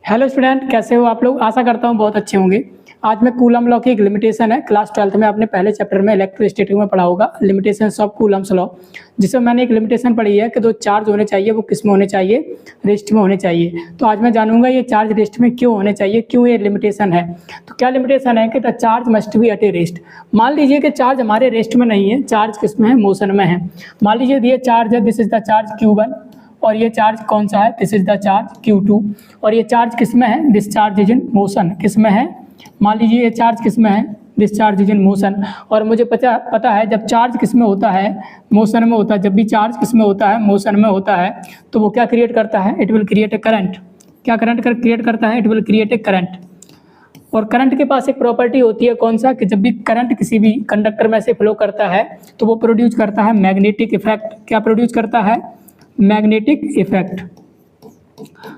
Hello student, कैसे हो आप लोग। आशा करता हूँ बहुत अच्छे होंगे। आज मैं कूलम लॉ की एक लिमिटेशन है, क्लास 12th में आपने पहले चैप्टर में इलेक्ट्रोस्टैटिक में पढ़ा होगा, लिमिटेशंस ऑफ कूलम्स लॉ, जिसमें मैंने एक लिमिटेशन पढ़ी है कि जो चार्ज होने चाहिए वो किस में होने चाहिए, रेस्ट में होने चाहिए। तो आज मैं जानूंगा ये चार्ज रेस्ट में क्यों होने चाहिए, क्यों ये लिमिटेशन है। तो क्या लिमिटेशन है कि the charge must be at a rest. मान लीजिए कि चार्ज हमारे रेस्ट में नहीं है, चार्ज किस में है, मोशन में है। मान लीजिए ये चार्ज है, this is the charge Q1 और ये चार्ज कौन सा है, this is the charge Q2 और ये चार्ज किस में है, this charge is in motion. किस में है, मान लीजिए ये चार्ज किस में है, this charge is in motion. और मुझे पता है जब चार्ज किस में होता है, मोशन में होता है। जब भी चार्ज किस में होता है, मोशन में होता है, तो वो क्या क्रिएट करता है, it will create a current. क्या करंट क्रिएट करता है, it will create a current. और करंट के पास एक प्रॉपर्टी होती है, कौन सा, कि जब भी करंट किसी भी कंडक्टर में से फ्लो करता है तो वो प्रोड्यूस करता है मैग्नेटिक इफेक्ट। क्या प्रोड्यूस करता है, मैग्नेटिक इफेक्ट।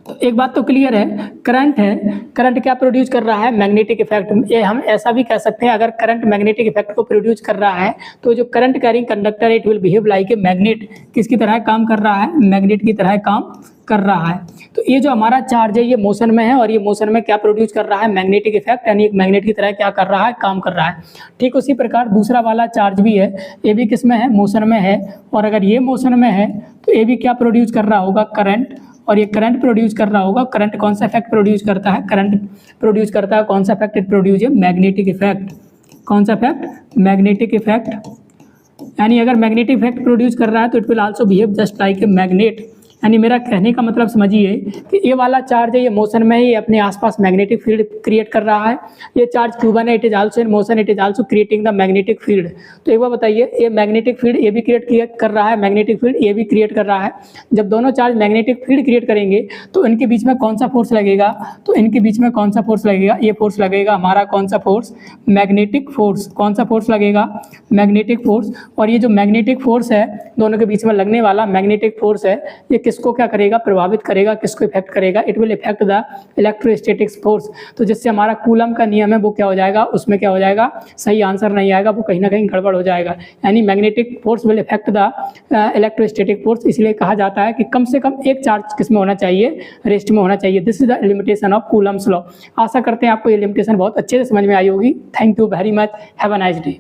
तो एक बात तो क्लियर है, करंट है, करंट क्या प्रोड्यूस कर रहा है, मैग्नेटिक इफेक्ट। ये हम ऐसा भी कह सकते हैं, अगर करंट मैग्नेटिक इफेक्ट को प्रोड्यूस कर रहा है तो जो current carrying conductor it will behave like a magnet. किसकी तरह काम कर रहा है, मैग्नेट की तरह काम कर रहा है। तो ये जो हमारा चार्ज है ये मोशन में है और ये मोशन में क्या प्रोड्यूस कर रहा है, मैग्नेटिक इफेक्ट, यानी एक मैग्नेट की तरह क्या कर रहा है, काम कर रहा है। ठीक उसी प्रकार दूसरा वाला चार्ज भी है, ये भी किस में है, मोशन में है। और अगर ये मोशन में है तो ये भी क्या प्रोड्यूस कर रहा होगा, करंट। और ये करंट प्रोड्यूस कर रहा होगा। करंट कौन सा इफेक्ट प्रोड्यूस करता है, करंट प्रोड्यूस करता है कौन सा इफेक्ट, इट प्रोड्यूस है मैग्नेटिक इफेक्ट। कौन सा इफेक्ट, मैग्नेटिक इफेक्ट। यानी अगर मैग्नेटिक इफेक्ट प्रोड्यूस कर रहा है तो it will also behave just like a magnet. यानी मेरा कहने का मतलब समझिए कि ये वाला चार्ज है, ये मोशन में है, ये अपने आसपास मैग्नेटिक फील्ड क्रिएट कर रहा है। ये चार्ज Q1 है, it is also in motion, it is also creating the magnetic field. तो एक बार बताइए, ये मैग्नेटिक फील्ड ये भी क्रिएट कर रहा है, मैग्नेटिक फील्ड ये भी क्रिएट कर रहा है। जब दोनों चार्ज मैग्नेटिक फील्ड क्रिएट करेंगे तो इनके बीच में कौन सा फोर्स लगेगा, तो इनके बीच में कौन सा फोर्स लगेगा, ये फोर्स लगेगा हमारा कौन सा फोर्स, मैग्नेटिक फोर्स। कौन सा फोर्स लगेगा, मैग्नेटिक फोर्स। और ये जो मैग्नेटिक फोर्स है, दोनों के बीच में लगने वाला मैग्नेटिक फोर्स है, ये किसको क्या करेगा, प्रभावित करेगा, किसको इफेक्ट करेगा, it will effect the electrostatic force. तो जिससे हमारा कूलम का नियम है वो क्या हो जाएगा, उसमें क्या हो जाएगा, सही आंसर नहीं आएगा, वो कहीं ना कहीं गड़बड़ हो जाएगा। यानी magnetic force will effect the electrostatic force. इसलिए कहा जाता है कि कम से कम एक चार्ज किस में होना चाहिए, रेस्ट में होना चाहिए। This is the limitation of coulomb's law. आशा करते हैं आपको ये लिमिटेशन बहुत अच्छे से समझ में आई होगी। Thank you very much, have a nice day.